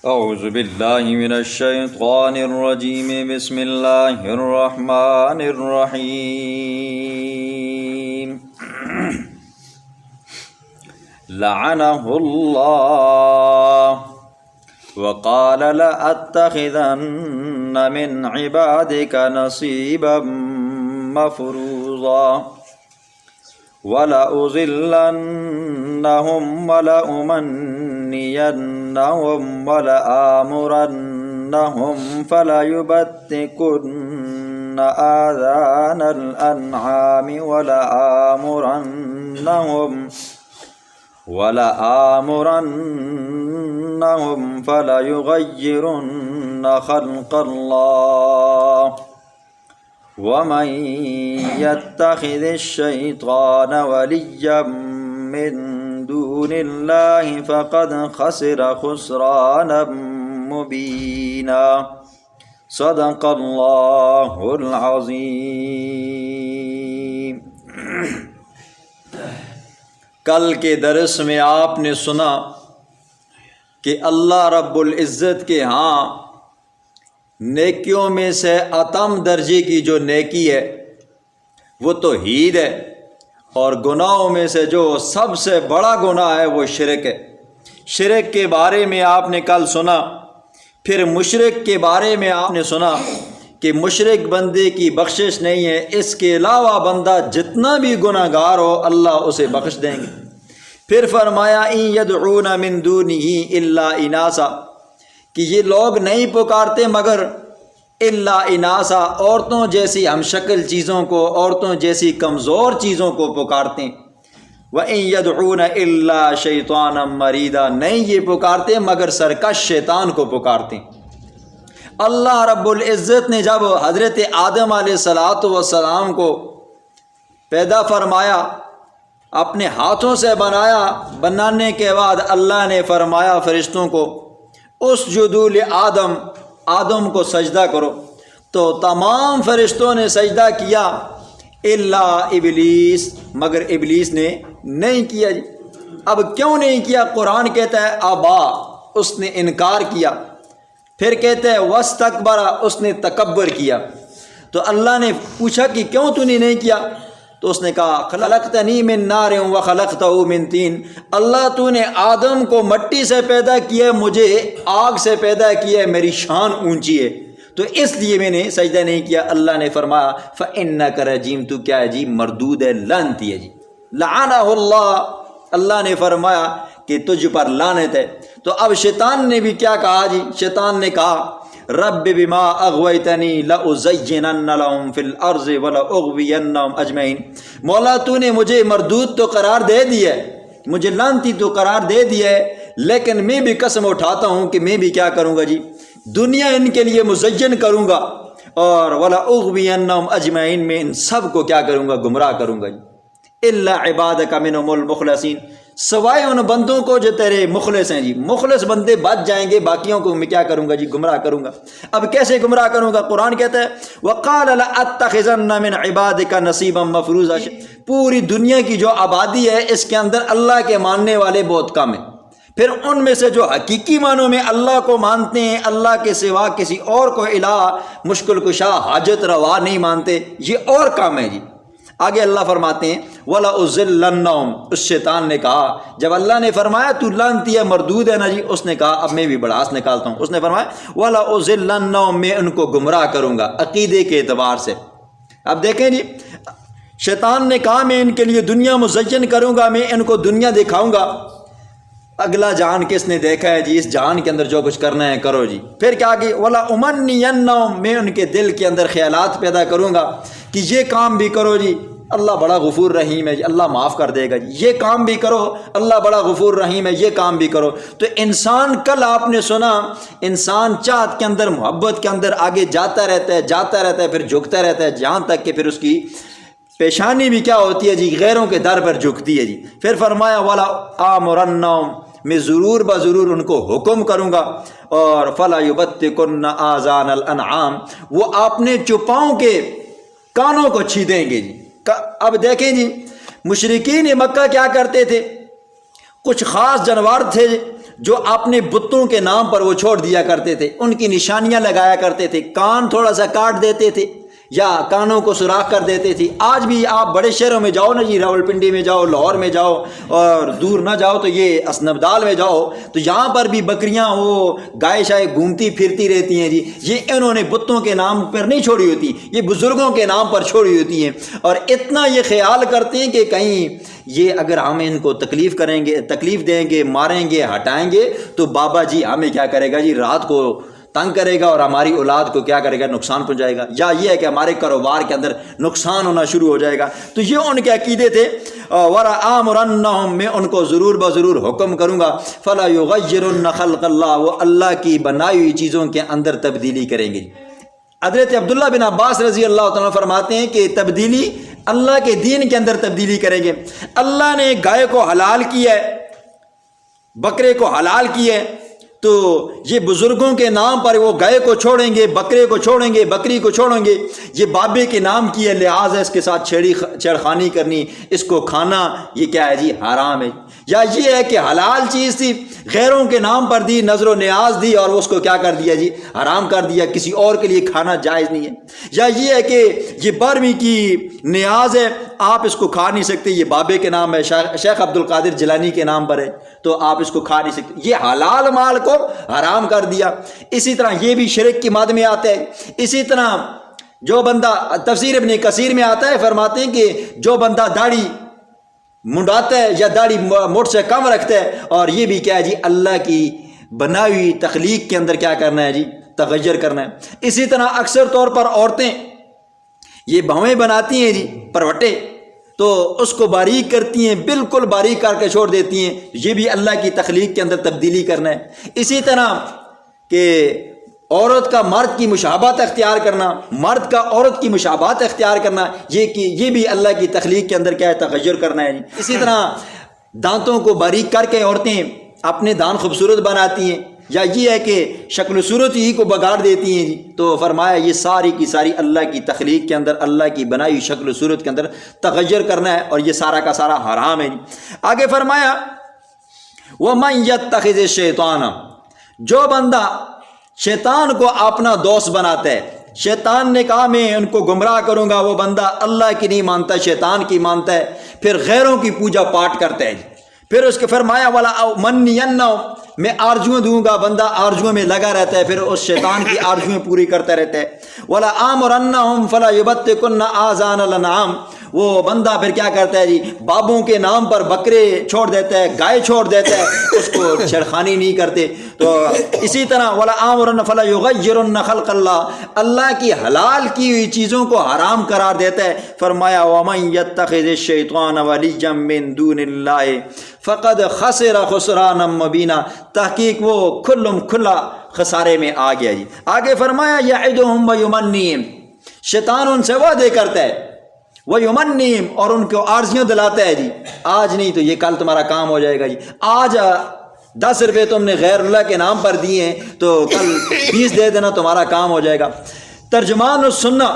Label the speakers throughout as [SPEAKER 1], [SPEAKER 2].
[SPEAKER 1] اعوذ باللہ من الشیطان الرجیم بسم اللہ الرحمن الرحیم لعنہ اللہ وقال لأتخذن من عبادك نصیبا مفروضا وَلَأُضِلَّنَّهُمْ وَلَأُمَنِّيَنَّهُمْ وَلَآمُرَنَّهُمْ فَلَيُبَتِّكُنَّ آذَانَ الْأَنْعَامِ وَلَآمُرَنَّهُمْ فَلَيُغَيِّرُنَّ خَلْقَ اللَّهِ وَمَن يَتَّخِذِ الشَّيْطَانَ وَلِيًّا مِّن دُونِ اللَّهِ فَقَدْ خَسِرَ خُسْرَانًا مُّبِينًا صدق اللہ العظیم۔ کل کے درس میں آپ نے سنا کہ اللہ رب العزت کے ہاں نیکیوں میں سے اتم درجے کی جو نیکی ہے وہ توحید ہے، اور گناہوں میں سے جو سب سے بڑا گناہ ہے وہ شرک ہے۔ شرک کے بارے میں آپ نے کل سنا، پھر مشرک کے بارے میں آپ نے سنا کہ مشرک بندے کی بخشش نہیں ہے، اس کے علاوہ بندہ جتنا بھی گناہ گار ہو اللہ اسے بخش دیں گے۔ پھر فرمایا ان یدعون من دونہ الا اناسا، کہ یہ لوگ نہیں پکارتے مگر الا اناسا، عورتوں جیسی ہم شکل چیزوں کو، عورتوں جیسی کمزور چیزوں کو پکارتے ہیں۔ وَإِن يَدْعُونَ إِلَّا شَيْطَانًا مَرِيدًا، نہیں یہ پکارتے مگر سرکش شیطان کو پکارتے ہیں۔ اللہ رب العزت نے جب حضرت آدم علیہ السلام کو پیدا فرمایا، اپنے ہاتھوں سے بنانے کے بعد اللہ نے فرمایا فرشتوں کو اسجدوا لآدم، آدم کو سجدہ کرو، تو تمام فرشتوں نے سجدہ کیا الا ابلیس، مگر ابلیس نے نہیں کیا۔ اب کیوں نہیں کیا؟ قرآن کہتا ہے ابا، اس نے انکار کیا۔ پھر کہتا ہے واستکبر، اس نے تکبر کیا۔ تو اللہ نے پوچھا کہ کیوں تو نے نہیں کیا؟ تو اس نے کہا خلقتنی من نار وخلقتہ من طین، اللہ تو نے آدم کو مٹی سے پیدا کیا ہے، مجھے آگ سے پیدا کیا ہے، میری شان اونچی ہے، تو اس لیے میں نے سجدہ نہیں کیا۔ اللہ نے فرمایا فإنک رجیم، تو کیا ہے جی؟ مردود ہے، لعنتی ہے جی۔ لعنہ اللہ، اللہ نے فرمایا کہ تجھ پر لعنت ہے۔ تو اب شیطان نے بھی کیا کہا جی؟ شیطان نے کہا رب بما اغویتنی لأزینن لهم فی الارض ولأغوینہم اجمعین، مولا تو نے مجھے مردود تو قرار دے دیا ہے، مجھے لعنتی تو قرار دے دیا ہے، لیکن میں بھی قسم اٹھاتا ہوں کہ میں بھی کیا کروں گا جی؟ دنیا ان کے لیے مزین کروں گا، اور وَلَأُغْوِيَنَّهُمْ أَجْمَعِينَ، میں ان سب کو کیا کروں گا؟ گمراہ کروں گا جی۔ إِلَّا عِبَادَكَ مِنْهُمُ الْمُخْلَصِينَ، سوائے ان بندوں کو جو تیرے مخلص ہیں جی، مخلص بندے بچ جائیں گے، باقیوں کو میں کیا کروں گا جی؟ گمراہ کروں گا۔ اب کیسے گمراہ کروں گا؟ قرآن کہتا ہے وَقَالَ لَأَتَّخِذَنَّ مِنْ عِبَادِكَ نَصِيبًا مَفْرُوضًا، پوری دنیا کی جو آبادی ہے اس کے اندر اللہ کے ماننے والے بہت کم ہیں، پھر ان میں سے جو حقیقی معنوں میں اللہ کو مانتے ہیں، اللہ کے سوا کسی اور کو الہ، مشکل کشا، حاجت روا نہیں مانتے، یہ اور کام ہے جی۔ آگے اللہ فرماتے ہیں وَلَأُضِلَّنَّهُمْ، اس شیطان نے کہا جب اللہ نے فرمایا تو لعنتی ہے، مردود ہے نا جی، اس نے کہا اب میں بھی بڑاس نکالتا ہوں، اس نے فرمایا وَلَأُضِلَّنَّهُمْ، میں ان کو گمراہ کروں گا عقیدے کے اعتبار سے۔ اب دیکھیں جی، شیطان نے کہا میں ان کے لیے دنیا مزین کروں گا، میں ان کو دنیا دکھاؤں گا۔ اگلا جہان کس نے دیکھا ہے جی؟ اس جہان کے اندر جو کچھ کرنا ہے کرو جی۔ پھر کیا کہ وَلَأُمَنِّيَنَّهُمْ، میں ان کے دل کے اندر خیالات پیدا کروں گا کہ یہ کام بھی کرو جی، اللہ بڑا غفور رحیم ہے جی، اللہ معاف کر دے گا جی، یہ کام بھی کرو، اللہ بڑا غفور رحیم ہے، یہ کام بھی کرو۔ تو انسان، کل آپ نے سنا، انسان چاہت کے اندر، محبت کے اندر آگے جاتا رہتا ہے، پھر جھکتا رہتا ہے، جہاں تک کہ پھر اس کی پیشانی بھی کیا ہوتی ہے جی؟ غیروں کے در پر جھکتی ہے جی۔ پھر فرمایا وَلَآمُرَنَّهُمْ، میں ضرور بضرور ان کو حکم کروں گا، اور فَلَا يُبَتِّكُنَّ آذَانَ الْأَنْعَامِ، وہ اپنے چوپاؤں کے کانوں کو چھیدیں گے جی۔ اب دیکھیں جی، مشرکین مکہ کیا کرتے تھے؟ کچھ خاص جانور تھے جو اپنے بتوں کے نام پر وہ چھوڑ دیا کرتے تھے، ان کی نشانیاں لگایا کرتے تھے، کان تھوڑا سا کاٹ دیتے تھے یا کانوں کو سوراخ کر دیتے تھے۔ آج بھی آپ بڑے شہروں میں جاؤ نا جی، راولپنڈی میں جاؤ، لاہور میں جاؤ، اور دور نہ جاؤ تو یہ اسنبدال میں جاؤ، تو یہاں پر بھی بکریاں وہ گائے شائے گھومتی پھرتی رہتی ہیں جی۔ یہ انہوں نے بتوں کے نام پر نہیں چھوڑی ہوتی، یہ بزرگوں کے نام پر چھوڑی ہوتی ہیں، اور اتنا یہ خیال کرتے ہیں کہ کہیں یہ اگر ہم ان کو تکلیف دیں گے، ماریں گے، ہٹائیں گے تو بابا جی ہمیں کیا کرے گا جی، رات کو تنگ کرے گا اور ہماری اولاد کو کیا کرے گا، نقصان پہنچائے گا، یا یہ ہے کہ ہمارے کاروبار کے اندر نقصان ہونا شروع ہو جائے گا۔ تو یہ ان کے عقیدے تھے۔ وَلَآمُرَنَّهُمْ، میں ان کو ضرور بضرور حکم کروں گا، فَلَا يُغَيِّرُنَّ خَلْقَ اللَّهِ، وہ اللہ کی بنائی ہوئی چیزوں کے اندر تبدیلی کریں گے۔ حضرت عبداللہ بن عباس رضی اللہ تعالیٰ فرماتے ہیں کہ تبدیلی اللہ کے دین کے اندر تبدیلی کریں گے۔ اللہ نے گائے کو حلال کیا ہے، بکرے کو حلال کیا ہے، تو یہ بزرگوں کے نام پر وہ گائے کو چھوڑیں گے، بکرے کو چھوڑیں گے، بکری کو چھوڑیں گے، یہ بابے کے نام کی ہے، لہٰذا اس کے ساتھ چھیڑخانی کرنی، اس کو کھانا یہ کیا ہے جی، حرام ہے۔ یا یہ ہے کہ حلال چیز تھی، غیروں کے نام پر دی، نظر و نیاز دی، اور اس کو کیا کر دیا جی، حرام کر دیا، کسی اور کے لیے کھانا جائز نہیں ہے۔ یا یہ ہے کہ یہ 12ویں کی نیاز ہے، آپ اس کو کھا نہیں سکتے، یہ بابے کے نام ہے، شیخ عبد القادر جیلانی کے نام پر ہے، تو آپ اس کو کھا نہیں سکتے، یہ حلال مال کو حرام کر دیا۔ اسی طرح یہ بھی شرک کی مد میں آتا ہے۔ اسی طرح جو بندہ، تفسیر ابن کثیر میں آتا ہے، فرماتے ہیں کہ جو بندہ داڑھی منڈاتا ہے یا داڑھی موٹ سے کم رکھتا ہے، اور یہ بھی کیا ہے جی، اللہ کی بنائی ہوئی تخلیق کے اندر کیا کرنا ہے جی، تغیر کرنا ہے۔ اسی طرح اکثر طور پر عورتیں یہ بھویں بناتی ہیں جی، پروٹے، تو اس کو باریک کرتی ہیں، بالکل باریک کر کے چھوڑ دیتی ہیں، یہ بھی اللہ کی تخلیق کے اندر تبدیلی کرنا ہے۔ اسی طرح کہ عورت کا مرد کی مشابہت اختیار کرنا، مرد کا عورت کی مشابہت اختیار کرنا، یہ بھی اللہ کی تخلیق کے اندر کیا ہے، تغیر کرنا ہے۔ اسی طرح دانتوں کو باریک کر کے عورتیں اپنے دان خوبصورت بناتی ہیں، یا یہ ہے کہ شکل و صورت ہی کو بگاڑ دیتی ہیں جی، تو فرمایا یہ ساری کی ساری اللہ کی تخلیق کے اندر، اللہ کی بنائی ہوئی شکل و صورت کے اندر تغیر کرنا ہے، اور یہ سارا کا سارا حرام ہے جی۔ آگے فرمایا وَمَنْ يَتَّخِذِ الشَّيْطَانَ، جو بندہ شیطان کو اپنا دوست بناتا ہے، شیطان نے کہا میں ان کو گمراہ کروں گا، وہ بندہ اللہ کی نہیں مانتا، شیطان کی مانتا ہے، پھر غیروں کی پوجا پاٹ کرتا ہے۔ پھر اس کے فرمایا وَلَأُمَنِّيَنَّهُمْ، میں آرزویں دوں گا، بندہ آرزویں میں لگا رہتا ہے، پھر اس شیطان کی آرزویں پوری کرتا رہتا ہے۔ وَلَآمُرَنَّهُمْ فَلَا يُبَتِّكُنَّ آذَانَ الْأَنْعَامِ، وہ بندہ پھر کیا کرتا ہے جی، بابوں کے نام پر بکرے چھوڑ دیتا ہے، گائے چھوڑ دیتا ہے، اس کو چھیڑخانی نہیں کرتے۔ تو اسی طرح وَلَآمُرَنَّ فَلَا يُغَيِّرُنَّ خَلْقَ اللَّهِ، اللہ کی حلال کی ہوئی چیزوں کو حرام قرار دیتا ہے۔ فرمایا وَمَنْ يَتَّخِذِ الشَّيْطَانَ وَلِيًّا مِّن دُونِ اللَّهِ فَقَدْ خَسِرَ خُسْرَانًا مُّبِينًا، تحقیق وہ کھلا خسارے میں آ گیا جی۔ آگے فرمایا یعدہم ویمنیہم، شیطان ان سے وعدے کرتا ہے، ویمنیہم، اور ان کو آرزیاں دلاتا ہے جی، آج نہیں تو یہ کل تمہارا کام ہو جائے گا جی، آج 10 روپے تم نے غیر اللہ کے نام پر دیے ہیں تو کل 20 دے دینا، تمہارا کام ہو جائے گا۔ ترجمان السنہ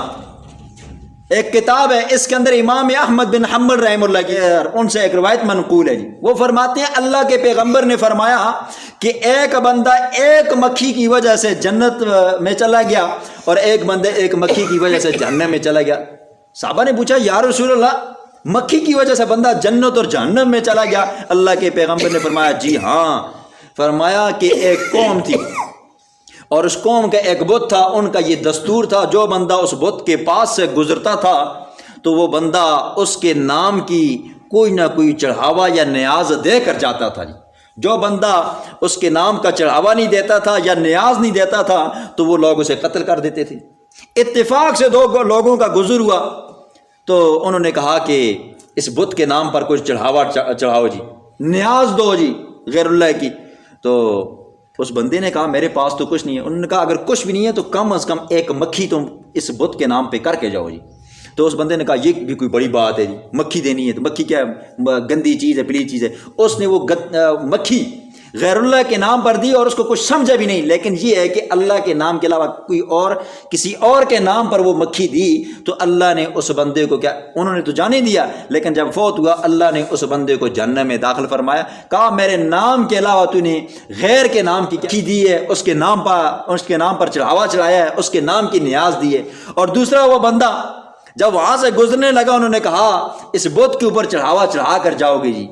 [SPEAKER 1] ایک کتاب ہے، اس کے اندر امام احمد بن حنبل رحمہ اللہ کی ان سے ایک روایت منقول ہے جی، وہ فرماتے ہیں اللہ کے پیغمبر نے فرمایا کہ ایک بندہ ایک مکھی کی وجہ سے جنت میں چلا گیا، اور ایک بندہ ایک مکھی کی وجہ سے جہنم میں چلا گیا۔ صحابہ نے پوچھا یا رسول اللہ، مکھی کی وجہ سے بندہ جنت اور جہنم میں چلا گیا؟ اللہ کے پیغمبر نے فرمایا جی ہاں، فرمایا کہ ایک قوم تھی، اور اس قوم کا ایک بت تھا، ان کا یہ دستور تھا، جو بندہ اس بت کے پاس سے گزرتا تھا تو وہ بندہ اس کے نام کی کوئی نہ کوئی چڑھاوا یا نیاز دے کر جاتا تھا جی۔ جو بندہ اس کے نام کا چڑھاوا نہیں دیتا تھا یا نیاز نہیں دیتا تھا تو وہ لوگ اسے قتل کر دیتے تھے۔ اتفاق سے 2 لوگوں کا گزر ہوا، تو انہوں نے کہا کہ اس بت کے نام پر کچھ چڑھاوا چڑھاؤ جی، نیاز دو جی غیر اللہ کی۔ تو اس بندے نے کہا میرے پاس تو کچھ نہیں ہے۔ انہوں نے کہا اگر کچھ بھی نہیں ہے تو کم از کم ایک مکھی تم اس بت کے نام پہ کر کے جاؤ جی۔ تو اس بندے نے کہا یہ بھی کوئی بڑی بات ہے جی، مکھی دینی ہے، تو مکھی کیا ہے، گندی چیز ہے، پلیت چیز ہے۔ اس نے وہ مکھی غیر اللہ کے نام پر دی اور اس کو کچھ سمجھا بھی نہیں، لیکن یہ ہے کہ اللہ کے نام کے علاوہ کوئی اور کسی اور کے نام پر وہ مکھی دی تو اللہ نے اس بندے کو کیا، انہوں نے تو جانے دیا، لیکن جب فوت ہوا اللہ نے اس بندے کو جہنم میں داخل فرمایا، کہا میرے نام کے علاوہ تو نے غیر کے نام کی مکھی دی ہے، اس کے نام پر چڑھاوا چڑھایا ہے، اس کے نام کی نیاز دی ہے۔ اور دوسرا وہ بندہ جب وہاں سے گزرنے لگا انہوں نے کہا اس بت کے اوپر چڑھاوا چڑھا کر جاؤ گے جی،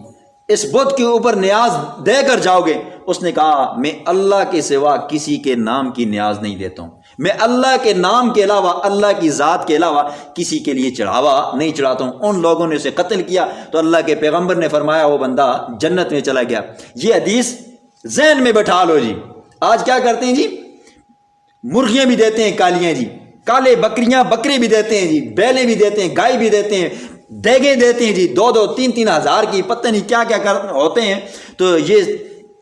[SPEAKER 1] اس بت کے اوپر نیاز دے کر جاؤ گے، اس نے کہا میں اللہ کے سوا کسی کے نام کی نیاز نہیں دیتا ہوں، میں اللہ کے نام کے علاوہ، اللہ کی ذات کے علاوہ کسی کے لیے چڑھاوا نہیں چڑھاتا ہوں۔ ان لوگوں نے اسے قتل کیا تو اللہ کے پیغمبر نے فرمایا وہ بندہ جنت میں چلا گیا۔ یہ حدیث ذہن میں بٹھا لو جی۔ آج کیا کرتے ہیں جی، مرغیاں بھی دیتے ہیں کالیاں جی، کالے بکریاں بکرے بھی دیتے ہیں جی، بیلیں بھی دیتے ہیں، گائے بھی دیتے ہیں، دیگیں دیتے ہیں جی، 2-2 3-3 ہزار کی، پتہ نہیں کیا کیا ہوتے ہیں۔ تو یہ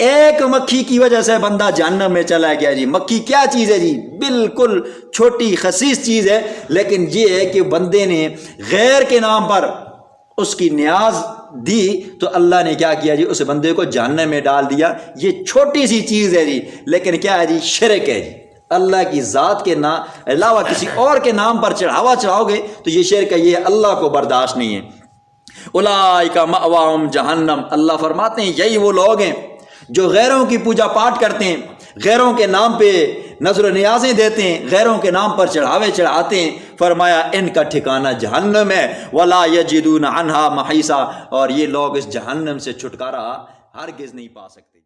[SPEAKER 1] ایک مکھی کی وجہ سے بندہ جہنم میں چلا گیا جی۔ مکھی کیا چیز ہے جی، بالکل چھوٹی خسیس چیز ہے، لیکن یہ ہے کہ بندے نے غیر کے نام پر اس کی نیاز دی تو اللہ نے کیا کیا جی، اس بندے کو جہنم میں ڈال دیا۔ یہ چھوٹی سی چیز ہے جی، لیکن کیا ہے جی، شرک ہے جی۔ اللہ کی ذات کے علاوہ کسی اور کے نام پر چڑھاوا چڑھاؤ گے تو یہ شرک ہے، یہ اللہ کو برداشت نہیں ہے۔ اولئک مأواہم جہنم، اللہ فرماتے ہیں یہی وہ لوگ ہیں جو غیروں کی پوجا پاٹ کرتے ہیں، غیروں کے نام پہ نظر و نیازیں دیتے ہیں، غیروں کے نام پر چڑھاوے چڑھاتے ہیں۔ فرمایا ان کا ٹھکانہ جہنم ہے، ولا یجدون عنہا محیصا، اور یہ لوگ اس جہنم سے چھٹکارا ہرگز نہیں پا سکتے۔